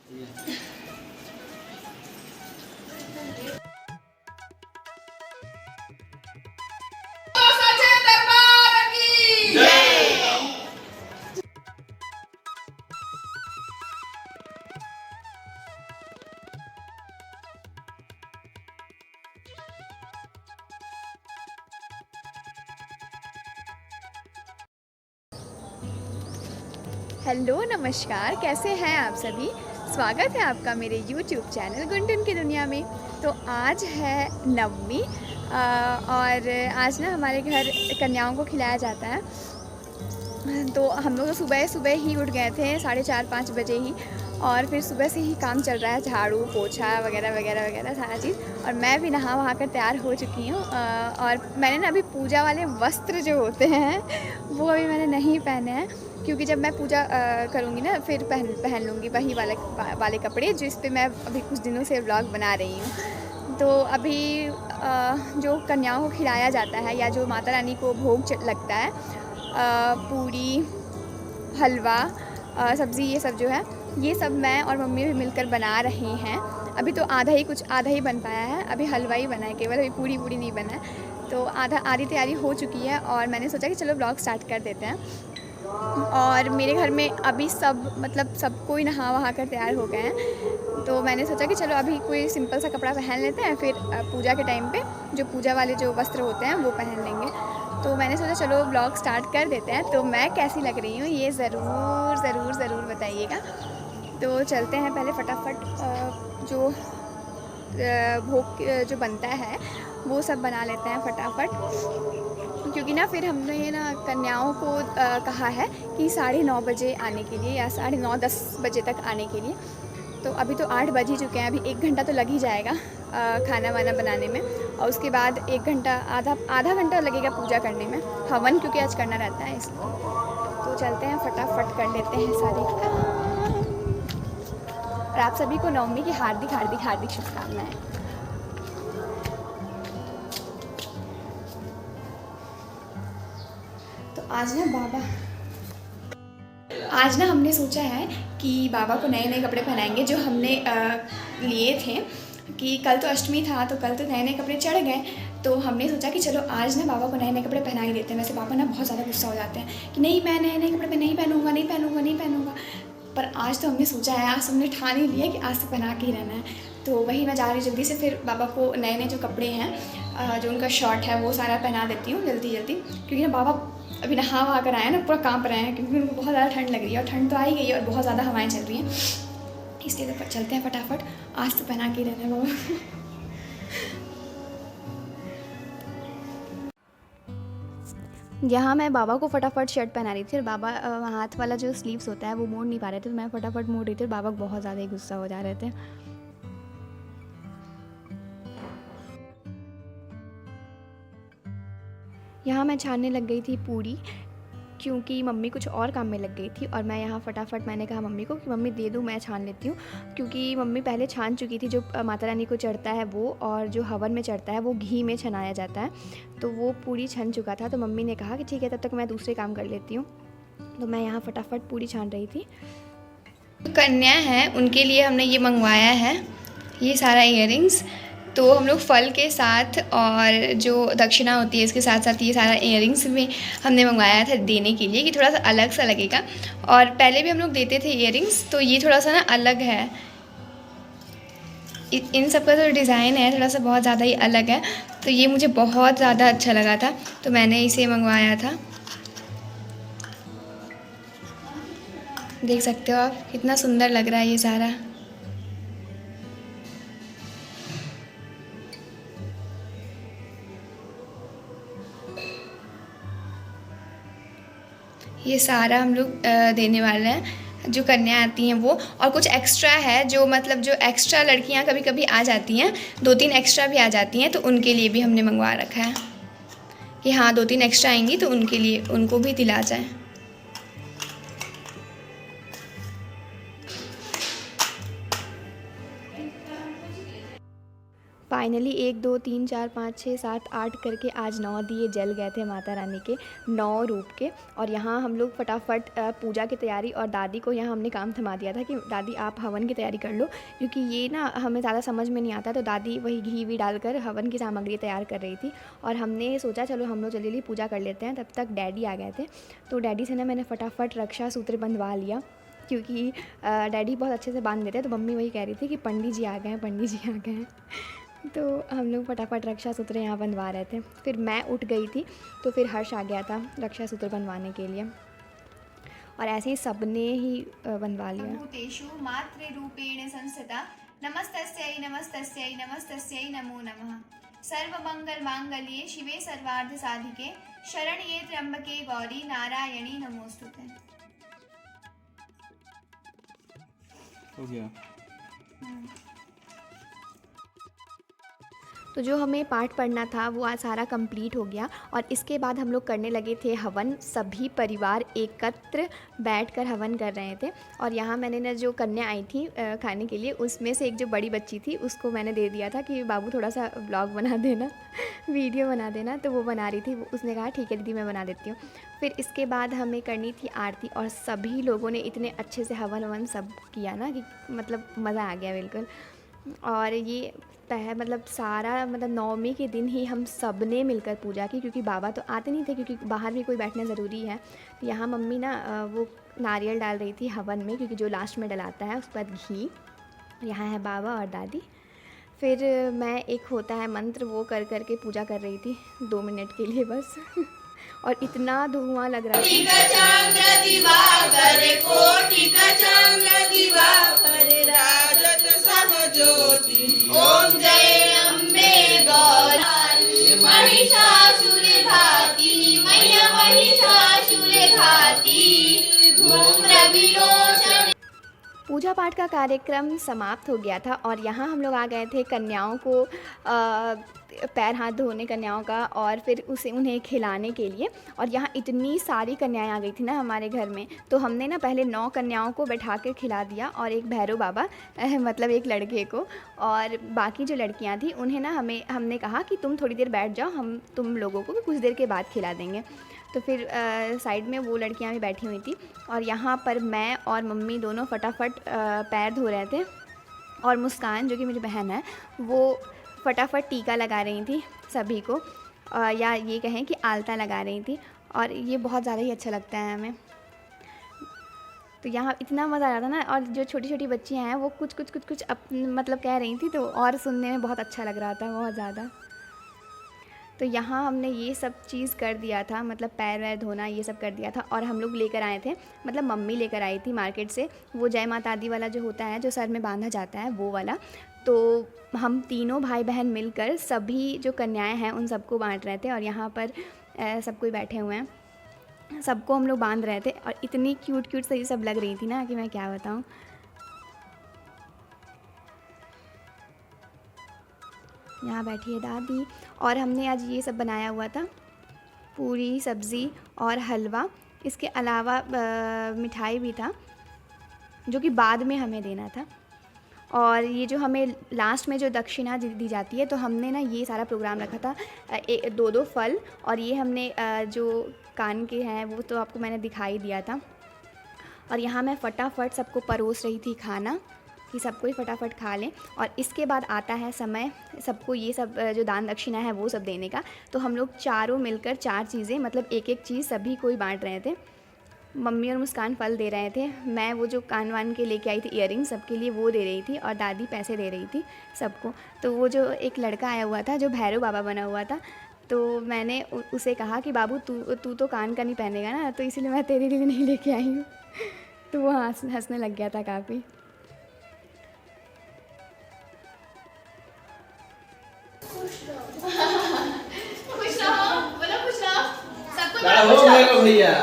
Hello नमस्कार, कैसे हैं आप सभी। स्वागत है आपका मेरे YouTube चैनल गुंडन की दुनिया में। तो आज है नवमी और आज ना हमारे घर कन्याओं को खिलाया जाता है। तो हम लोग तो सुबह सुबह ही उठ गए थे, 4:30-5 बजे ही, और फिर सुबह से ही काम चल रहा है, झाड़ू पोछा वगैरह वगैरह वगैरह सारा चीज़। और मैं भी नहा वहा कर तैयार हो चुकी हूँ और मैंने ना अभी पूजा वाले वस्त्र जो होते हैं वो अभी मैंने नहीं पहने हैं, क्योंकि जब मैं पूजा करूँगी ना फिर पहन लूँगी वही वाले कपड़े जिस पे मैं अभी कुछ दिनों से व्लॉग बना रही हूँ। तो अभी जो कन्याओं को खिलाया जाता है या जो माता रानी को भोग लगता है, पूरी, हलवा, सब्ज़ी, ये सब जो है, ये सब मैं और मम्मी भी मिलकर बना रही हैं। अभी तो आधा ही बन पाया है, अभी हलवा ही बना है केवल, अभी पूरी नहीं बना है। तो आधी तैयारी हो चुकी है और मैंने सोचा कि चलो ब्लॉग स्टार्ट कर देते हैं। और मेरे घर में अभी सब कोई नहा वहा कर तैयार हो गए हैं। तो मैंने सोचा कि चलो अभी कोई सिंपल सा कपड़ा पहन लेते हैं, फिर पूजा के टाइम पे जो पूजा वाले जो वस्त्र होते हैं वो पहन लेंगे। तो मैंने सोचा चलो ब्लॉग स्टार्ट कर देते हैं। तो मैं कैसी लग रही हूँ ये ज़रूर बताइएगा। तो चलते हैं, पहले फटाफट जो भोग जो बनता है वो सब बना लेते हैं फटाफट, क्योंकि ना फिर हमने ना कन्याओं को कहा है कि 9:30 बजे आने के लिए, या 9:30-10 बजे तक आने के लिए। तो अभी तो 8 बज ही चुके हैं, अभी 1 घंटा तो लग ही जाएगा खाना वाना बनाने में, और उसके बाद 1 घंटा आधा घंटा लगेगा पूजा करने में, हवन क्योंकि आज करना रहता है इसको। तो चलते हैं फटाफट कर लेते हैं सारे काम। और आप सभी को नवमी की हार्दिक शुभकामनाएं। तो आज ना हमने सोचा है कि बाबा को नए नए कपड़े पहनाएंगे, जो हमने लिए थे कि कल तो अष्टमी था, तो कल तो नए नए कपड़े चढ़ गए। तो हमने सोचा कि चलो आज ना बाबा को नए नए कपड़े पहना ही देते हैं। वैसे पापा ना बहुत ज़्यादा गुस्सा हो जाते हैं कि नहीं, मैं नए नए कपड़े नहीं पहनूंगा। पर आज तो हमने सोचा है, आज हमने ठान ही लिया कि आज तो पहना के ही रहना है। तो वही मैं जा रही जल्दी से, फिर बाबा को नए नए जो कपड़े हैं, जो उनका शर्ट है वो सारा पहना देती हूँ जल्दी, क्योंकि ना बाबा अभी नहा वहा कर आए हैं ना, पूरा काँप रहे हैं, क्योंकि उनको बहुत ज़्यादा ठंड लग रही है, और ठंड तो आ ही गई है और बहुत ज़्यादा हवाएं चल रही हैं, इसलिए तो चलते हैं फटाफट, आज तो पहना के ही रहना है बाबा। यहाँ मैं बाबा को फटाफट शर्ट पहना रही थी, और बाबा हाथ वाला जो स्लीव्स होता है वो मोड़ नहीं पा रहे थे, तो मैं फटाफट मोड़ रही थी, और बाबा बहुत ज़्यादा ही गुस्सा हो जा रहे थे। यहाँ मैं छानने लग गई थी पूरी, क्योंकि मम्मी कुछ और काम में लग गई थी, और मैं यहाँ फटाफट मैंने कहा मम्मी को कि मम्मी दे दूँ, मैं छान लेती हूँ, क्योंकि मम्मी पहले छान चुकी थी। जो माता रानी को चढ़ता है वो, और जो हवन में चढ़ता है वो घी में छनाया जाता है, तो वो पूरी छन चुका था। तो मम्मी ने कहा कि ठीक है, तब तक मैं दूसरे काम कर लेती हूँ। तो मैं यहाँ फटाफट पूरी छान रही थी। कन्या हैं, उनके लिए हमने ये मंगवाया है, ये सारा इयररिंग्स। तो हम लोग फल के साथ और जो दक्षिणा होती है इसके साथ साथ ये सारा इयररिंग्स भी हमने मंगवाया था देने के लिए, कि थोड़ा सा अलग सा लगेगा। और पहले भी हम लोग देते थे इयररिंग्स, तो ये थोड़ा सा ना अलग है, इन सब का जो डिज़ाइन है थोड़ा सा बहुत ज़्यादा ही अलग है, तो ये मुझे बहुत ज़्यादा अच्छा लगा था, तो मैंने इसे मंगवाया था। देख सकते हो आप कितना सुंदर लग रहा है ये सारा। ये सारा हम लोग देने वाले हैं, जो कन्या आती हैं वो। और कुछ एक्स्ट्रा है, जो मतलब जो एक्स्ट्रा लड़कियां कभी कभी आ जाती हैं, 2-3 एक्स्ट्रा भी आ जाती हैं, तो उनके लिए भी हमने मंगवा रखा है कि हाँ 2-3 एक्स्ट्रा आएंगी तो उनके लिए उनको भी दिला जाए। फाइनली 1 2 3 4 5 6 7 8 करके आज 9 दिए जल गए थे माता रानी के, 9 रूप के। और यहाँ हम लोग फटाफट पूजा की तैयारी, और दादी को यहाँ हमने काम थमा दिया था कि दादी आप हवन की तैयारी कर लो, क्योंकि ये ना हमें ज़्यादा समझ में नहीं आता। तो दादी वही घी भी डालकर हवन की सामग्री तैयार कर रही थी, और हमने सोचा चलो हम लोग जल्दी जल्दी पूजा कर लेते हैं। तब तक डैडी आ गए थे, तो डैडी से ना मैंने फटाफट रक्षा सूत्र बंधवा लिया, क्योंकि डैडी बहुत अच्छे से बांध देते हैं। तो मम्मी वही कह रही थी कि पंडित जी आ गए हैं, पंडित जी आ गए हैं। तो हम लोग फटाफट रक्षा सूत्र यहाँ बंधवा रहे थे। फिर मैं उठ गई थी, तो फिर हर्ष आ गया था रक्षा सूत्र बंधवाने के लिए, और ऐसे ही सबने ही बंधवा लिया। भूतेषु मातृरूपेण संस्थिता नमस्तस्यै नमस्तस्यै नमस्तस्यै नमो नमः। सर्वमंगल मांगल्ये शिवे सर्वार्थ साधिके शरण्ये त्र्यंबके गौरी नारायणी नमोस्तुते। हो गया। तो जो हमें पाठ पढ़ना था वो आज सारा कंप्लीट हो गया, और इसके बाद हम लोग करने लगे थे हवन। सभी परिवार एकत्र बैठकर हवन कर रहे थे। और यहाँ मैंने ना जो कन्या आई थी खाने के लिए, उसमें से एक जो बड़ी बच्ची थी उसको मैंने दे दिया था कि बाबू थोड़ा सा व्लॉग बना देना, वीडियो बना देना। तो वो बना रही थी, उसने कहा ठीक है दीदी मैं बना देती हूँ। फिर इसके बाद हमें करनी थी आरती, और सभी लोगों ने इतने अच्छे से हवन ववन सब किया ना कि मतलब मज़ा आ गया बिल्कुल। और ये मतलब सारा मतलब नवमी के दिन ही हम सब ने मिलकर पूजा की, क्योंकि बाबा तो आते नहीं थे, क्योंकि बाहर भी कोई बैठना ज़रूरी है। तो यहाँ मम्मी ना वो नारियल डाल रही थी हवन में, क्योंकि जो लास्ट में डलाता है उसके बाद घी। यहाँ है बाबा और दादी। फिर मैं एक होता है मंत्र वो कर के पूजा कर रही थी 2 मिनट के लिए बस। और इतना धुआं लग रहा ओम जय अम्बे गौरी महिषासुर घाती मैया महिषासुर घाती धूम्र विलोचन। पूजा पाठ का कार्यक्रम समाप्त हो गया था, और यहाँ हम लोग आ गए थे कन्याओं को पैर हाथ धोने कन्याओं का, और फिर उन्हें खिलाने के लिए। और यहाँ इतनी सारी कन्याएं आ गई थी ना हमारे घर में, तो हमने ना पहले 9 कन्याओं को बैठा कर खिला दिया, और एक भैरव बाबा मतलब एक लड़के को, और बाकी जो लड़कियाँ थी उन्हें ना हमने कहा कि तुम थोड़ी देर बैठ जाओ, हम तुम लोगों को कुछ देर के बाद खिला देंगे। तो फिर साइड में वो लड़कियां भी बैठी हुई थी, और यहाँ पर मैं और मम्मी दोनों फटाफट पैर धो रहे थे, और मुस्कान जो कि मेरी बहन है वो फटाफट टीका लगा रही थी सभी को, या ये कहें कि आलता लगा रही थी, और ये बहुत ज़्यादा ही अच्छा लगता है हमें। तो यहाँ इतना मज़ा आ रहा था ना, और जो छोटी छोटी बच्चियाँ हैं वो कुछ मतलब कह रही थी, तो और सुनने में बहुत अच्छा लग रहा था बहुत ज़्यादा। तो यहाँ हमने ये सब चीज़ कर दिया था, मतलब पैर वैर धोना ये सब कर दिया था। और हम लोग लेकर आए थे, मतलब मम्मी लेकर आई थी मार्केट से, वो जय माता दी वाला जो होता है जो सर में बांधा जाता है वो वाला। तो हम तीनों भाई बहन मिलकर सभी जो कन्याएं हैं उन सबको बांट रहे थे, और यहाँ पर सब कोई बैठे हुए हैं, सबको हम लोग बांध रहे थे। और इतनी क्यूट से ये सब लग रही थी ना कि मैं क्या बताऊँ। यहाँ बैठी है दादी, और हमने आज ये सब बनाया हुआ था, पूरी सब्ज़ी और हलवा। इसके अलावा मिठाई भी था जो कि बाद में हमें देना था। और ये जो हमें लास्ट में जो दक्षिणा दी जाती है, तो हमने ना ये सारा प्रोग्राम रखा था 2 फल, और ये हमने जो कान के हैं वो तो आपको मैंने दिखाई दिया था। और यहाँ मैं फटाफट सबको परोस रही थी खाना कि सबको ही फटाफट खा लें। और इसके बाद आता है समय सबको ये सब जो दान दक्षिणा है वो सब देने का। तो हम लोग चारों मिलकर 4 चीज़ें मतलब एक चीज़ सभी को ही बांट रहे थे। मम्मी और मुस्कान फल दे रहे थे, मैं वो जो कान वान के लेके आई थी इयररिंग सबके लिए वो दे रही थी, और दादी पैसे दे रही थी सबको। तो वो जो एक लड़का आया हुआ था जो भैरव बाबा बना हुआ था, तो मैंने उसे कहा कि बाबू तू तो कान का नहीं पहनेगा ना, तो इसीलिए मैं तेरे लिए नहीं लेके आई हूँ। तो वो हंसने लग गया था काफ़ी। खुश रहो, बोलो खुश रहो, सबको क्या हो गया भैया?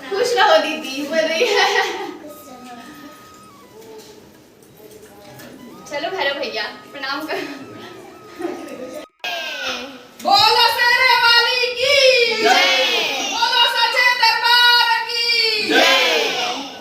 खुश रहो दीदी बोल रही है। चलो भैरव भैया प्रणाम करो। बोलो शेरे वाली की जय। बोलो सच्चे दरबार की जय।